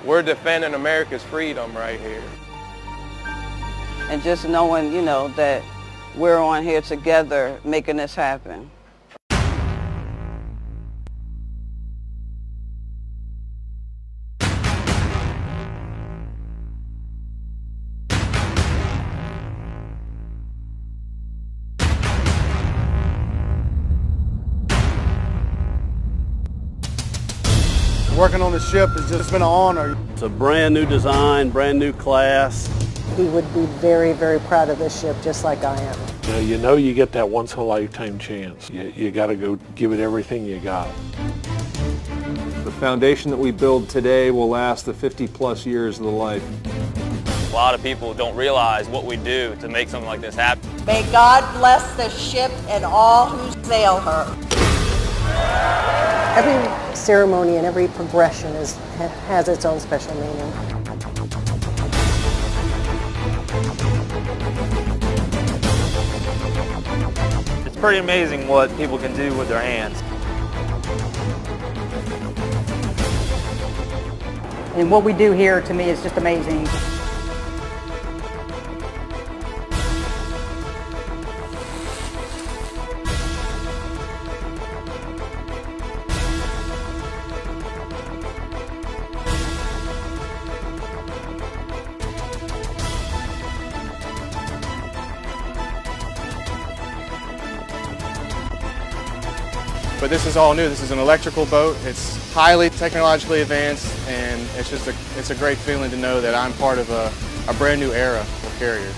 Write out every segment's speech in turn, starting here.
We're defending America's freedom right here. And just knowing, you know, that we're on here together making this happen. Working on the ship has just been an honor. It's a brand new design, brand new class. He would be very, very proud of this ship, just like I am. You know you get that once-in-a-lifetime chance. You got to go give it everything you got. The foundation that we build today will last the 50-plus years of the life. A lot of people don't realize what we do to make something like this happen. May God bless the ship and all who sail her. Every ceremony and every progression has its own special meaning. It's pretty amazing what people can do with their hands. And what we do here, to me, is just amazing. But this is all new. This is an electrical boat. It's highly technologically advanced, and it's a great feeling to know that I'm part of a brand new era of carrier.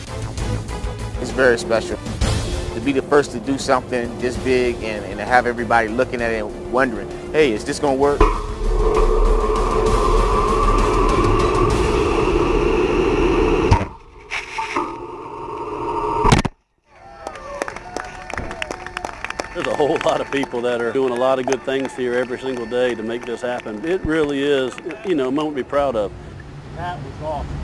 It's very special. To be the first to do something this big and to have everybody looking at it and wondering, hey, is this going to work? There's a whole lot of people that are doing a lot of good things here every single day to make this happen. It really is, you know, a moment to be proud of. That was awesome.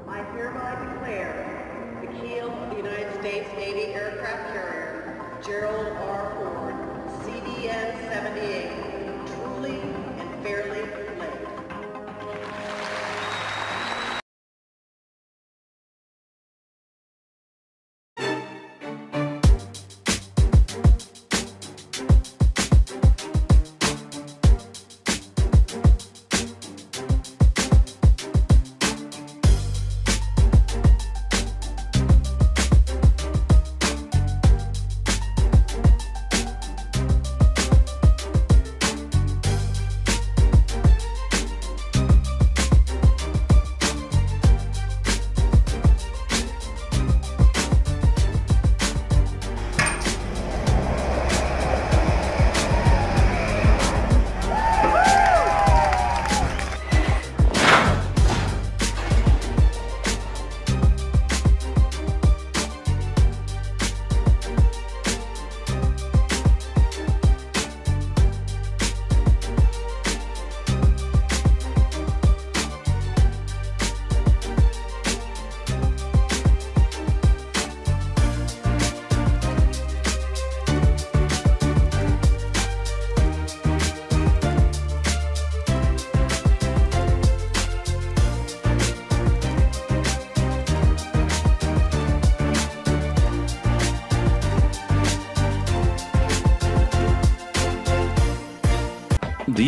I hereby declare the keel of the United States Navy aircraft carrier, Gerald R. Ford, CDN 78, truly and fairly laid.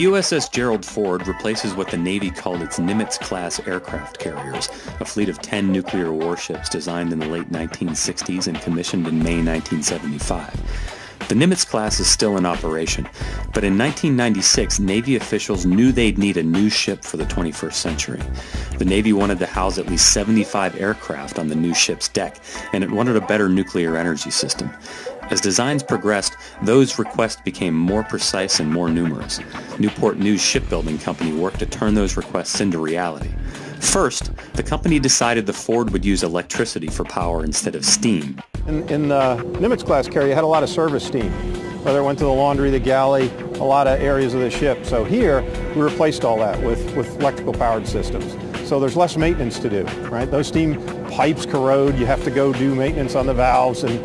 The USS Gerald Ford replaces what the Navy called its Nimitz-class aircraft carriers, a fleet of 10 nuclear warships designed in the late 1960s and commissioned in May 1975. The Nimitz class is still in operation, but in 1996, Navy officials knew they'd need a new ship for the 21st century. The Navy wanted to house at least 75 aircraft on the new ship's deck, and it wanted a better nuclear energy system. As designs progressed, those requests became more precise and more numerous. Newport News Shipbuilding Company worked to turn those requests into reality. First, the company decided the Ford would use electricity for power instead of steam. In the Nimitz class carrier, you had a lot of service steam, whether it went to the laundry, the galley, a lot of areas of the ship. So here, we replaced all that with electrical powered systems. So there's less maintenance to do, right? Those steam pipes corrode. You have to go do maintenance on the valves and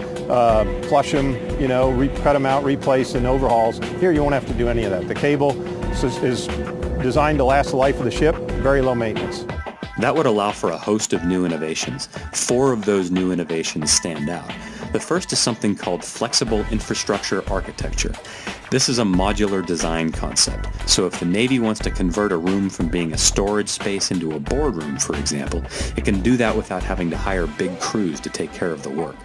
flush them, you know, cut them out, replace, and overhauls. Here, you won't have to do any of that. The cable is designed to last the life of the ship, very low maintenance. That would allow for a host of new innovations. 4 of those new innovations stand out. The first is something called flexible infrastructure architecture. This is a modular design concept. So if the Navy wants to convert a room from being a storage space into a boardroom, for example, it can do that without having to hire big crews to take care of the work.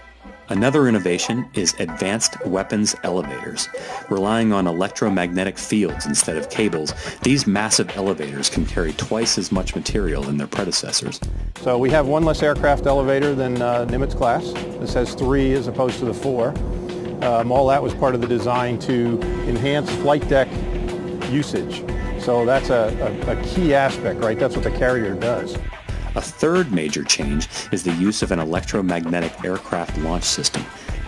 Another innovation is advanced weapons elevators. Relying on electromagnetic fields instead of cables, these massive elevators can carry twice as much material than their predecessors. So we have one less aircraft elevator than Nimitz class. This has 3 as opposed to the 4. All that was part of the design to enhance flight deck usage. So that's a key aspect, right? That's what the carrier does. A third major change is the use of an electromagnetic aircraft launch system.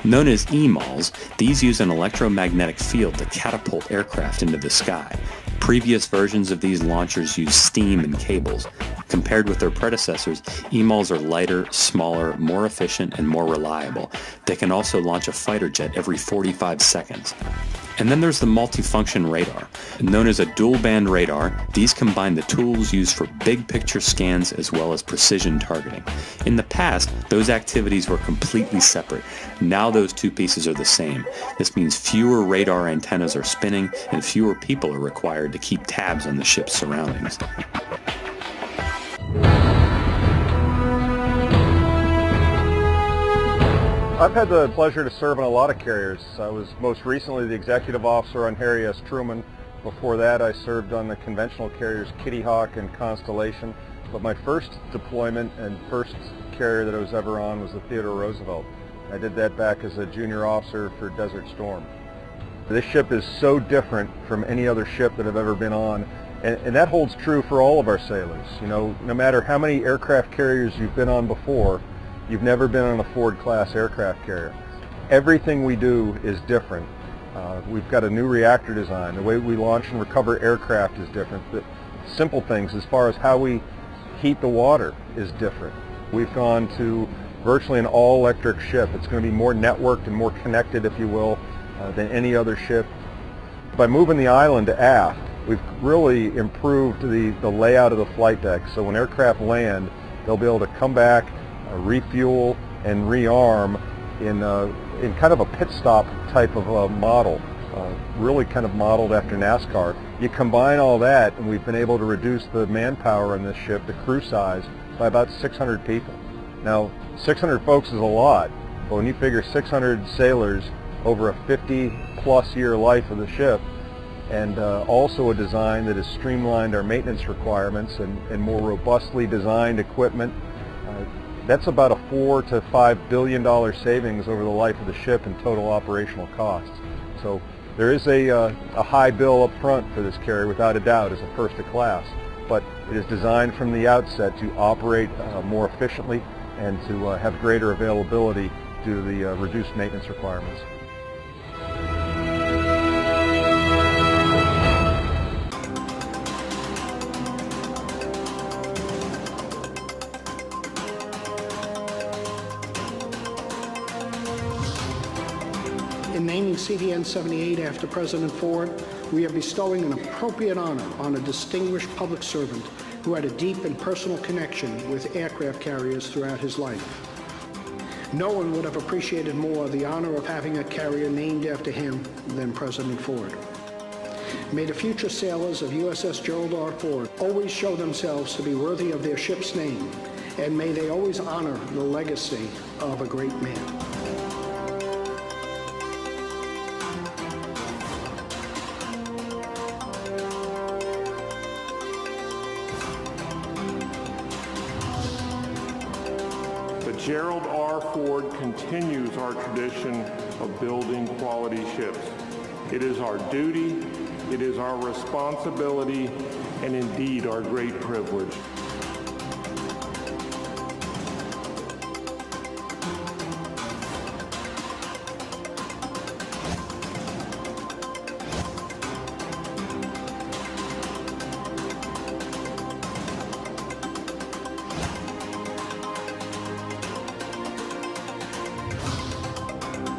Known as EMALS, these use an electromagnetic field to catapult aircraft into the sky. Previous versions of these launchers use steam and cables. Compared with their predecessors, EMALS are lighter, smaller, more efficient, and more reliable. They can also launch a fighter jet every 45 seconds. And then there's the multifunction radar. Known as a dual-band radar, these combine the tools used for big picture scans as well as precision targeting. In the past, those activities were completely separate. Now those 2 pieces are the same. This means fewer radar antennas are spinning and fewer people are required to keep tabs on the ship's surroundings. I've had the pleasure to serve on a lot of carriers. I was most recently the executive officer on Harry S. Truman. Before that, I served on the conventional carriers Kitty Hawk and Constellation. But my first deployment and first carrier that I was ever on was the Theodore Roosevelt. I did that back as a junior officer for Desert Storm. This ship is so different from any other ship that I've ever been on, and that holds true for all of our sailors. You know, no matter how many aircraft carriers you've been on before, you've never been on a Ford-class aircraft carrier. Everything we do is different. We've got a new reactor design. The way we launch and recover aircraft is different. The simple things as far as how we heat the water is different. We've gone to virtually an all-electric ship. It's going to be more networked and more connected, if you will, than any other ship. By moving the island to aft, we've really improved the layout of the flight deck. So when aircraft land, they'll be able to come back, refuel, and rearm in kind of a pit stop type of a model, really kind of modeled after NASCAR. You combine all that, and we've been able to reduce the manpower on this ship, the crew size, by about 600 people. Now, 600 folks is a lot, but when you figure 600 sailors over a 50-plus year life of the ship, and also a design that has streamlined our maintenance requirements and more robustly designed equipment, that's about a $4 to $5 billion savings over the life of the ship in total operational costs. So there is a high bill up front for this carrier, without a doubt, as a first of class, but it is designed from the outset to operate more efficiently and to have greater availability due to the reduced maintenance requirements. In naming CVN-78 after President Ford, we are bestowing an appropriate honor on a distinguished public servant who had a deep and personal connection with aircraft carriers throughout his life. No one would have appreciated more the honor of having a carrier named after him than President Ford. May the future sailors of USS Gerald R. Ford always show themselves to be worthy of their ship's name, and may they always honor the legacy of a great man. Gerald R. Ford continues our tradition of building quality ships. It is our duty, it is our responsibility, and indeed our great privilege.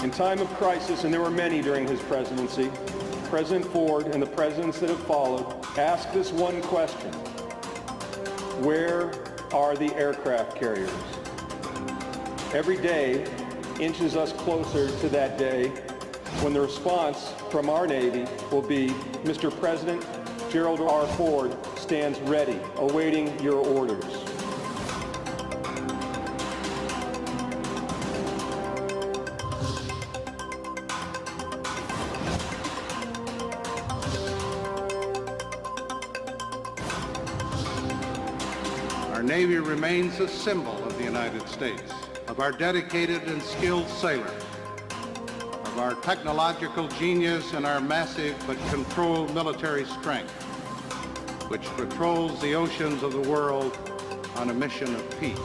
In time of crisis, and there were many during his presidency, President Ford and the presidents that have followed asked this one question: where are the aircraft carriers? Every day inches us closer to that day when the response from our Navy will be, Mr. President, Gerald R. Ford stands ready, awaiting your orders. Our Navy remains a symbol of the United States, of our dedicated and skilled sailors, of our technological genius and our massive but controlled military strength, which patrols the oceans of the world on a mission of peace.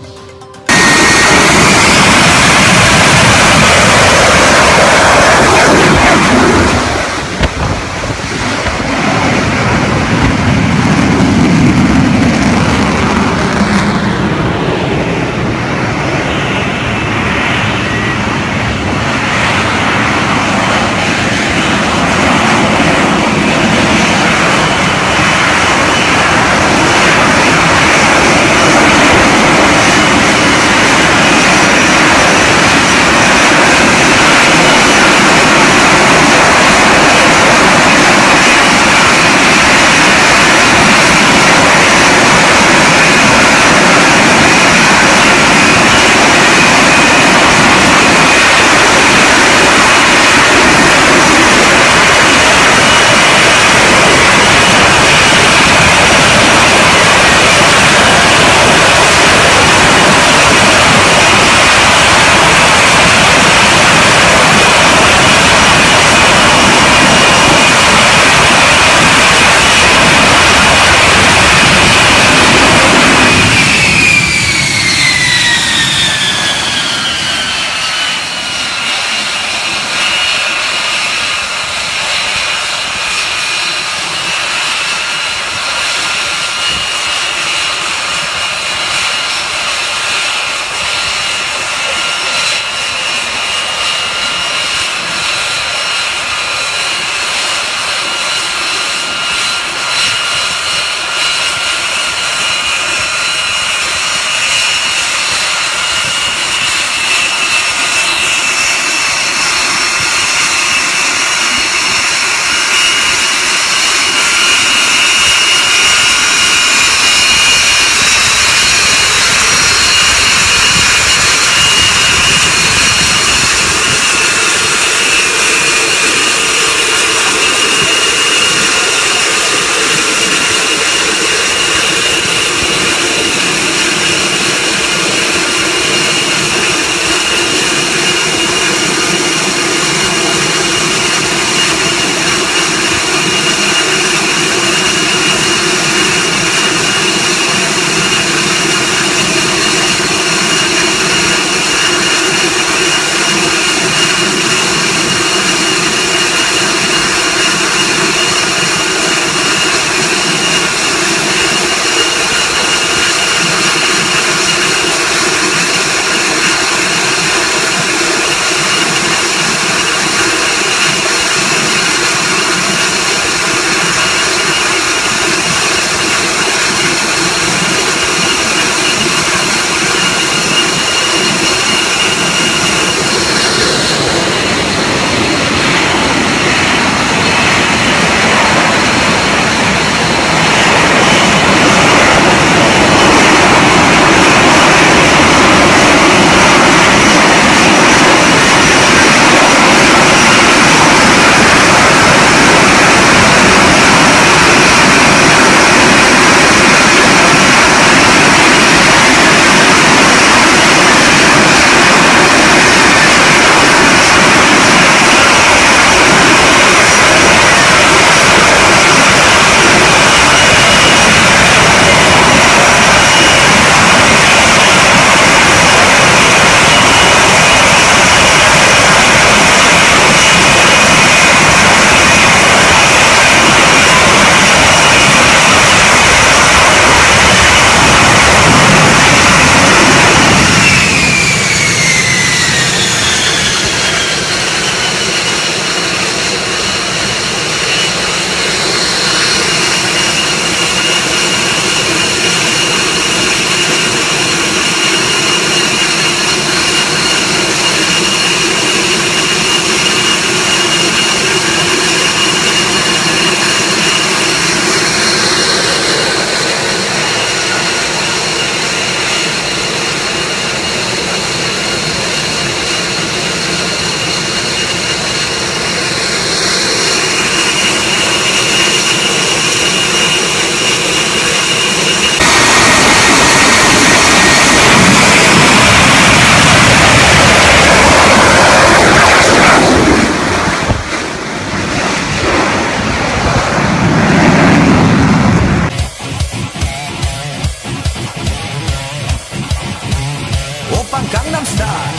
Style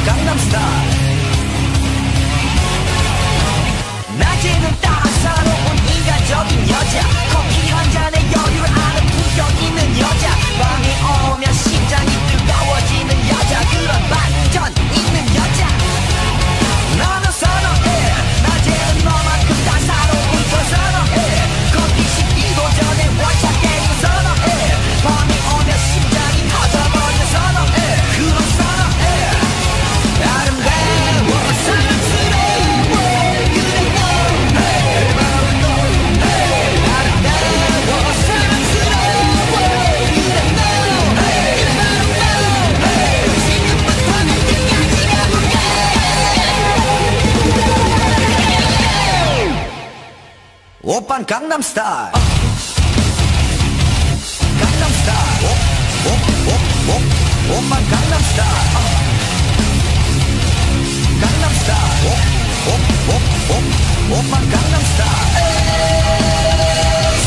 Gangnam Style 낮에는 따사로운 인간적인 여자 커피 한 잔에 여유를 아는 품격 있는 여자 밤이 오면 심장이 뜨거워지는 여자 그런 반전 있는 여자 나는 선호해 낮에는 너만큼 따사로운 걸 선호해 커피 식기도 전에 원샷 때리는 선호해 밤이 오면 심장이 터져버리는 선호해 그런 선호해 아름다워 사랑스러워 그래 너 아름다워 사랑스러워 그래 너 지금부터 날 때까지 가볼까 오빤 강남스타일 강남스타일 오빤 강남스타일 강남스타일 오빤 강남스타일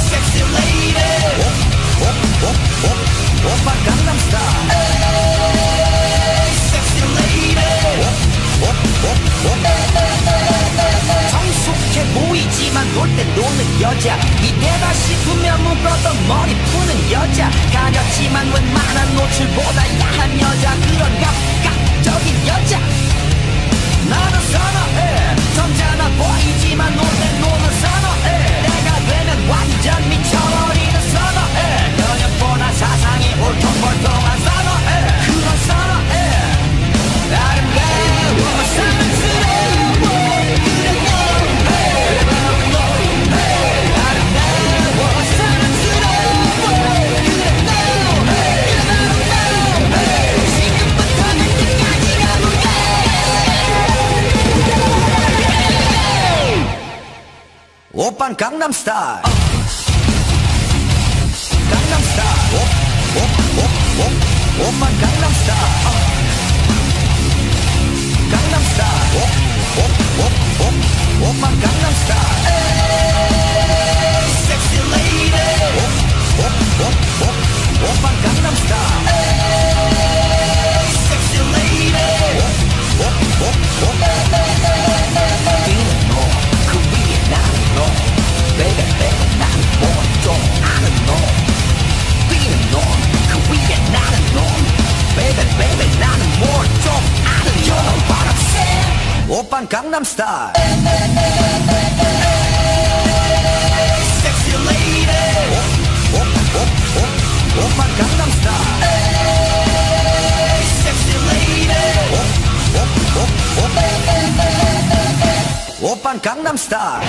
섹시 레이디 오빤 강남스타일 섹시 레이디 성숙해 보이지만 놀 때 노는 여자 이때다 싶으면 묶었던 머리 푸는 여자 가렸지만 웬만한 노출보다 야한 여자 그런 감각적인 여자 나는 선호해 점잖아 보이지만 놀 때 노는 선호해 내가 되면 완전 미쳐버리는 선호해 면역보다 사상이 울퉁불퉁한 선호해 그런 선호해 아름다워 사랑스러워 그래 너 아름다워 사랑스러워 그래 너 지금부터 날 때까지 가볼까 오빤 강남스타일 강남스타일 오빤 강남스타일 강남스타일 오빤 강남스타일 섹시 레이디 오빤 강남스타일 섹시 레이디 뛰는 너그 위에 나는 너 베이베 베이베 나는 뭘좀 아는 너 뛰는 너그 위에 나는 너 베이베 베이베 나는 뭘좀 아는 You know what I'm saying 오빤 강남스타일 섹시 레이디 오빤 강남스타일 섹시 레이디 오빤 강남스타일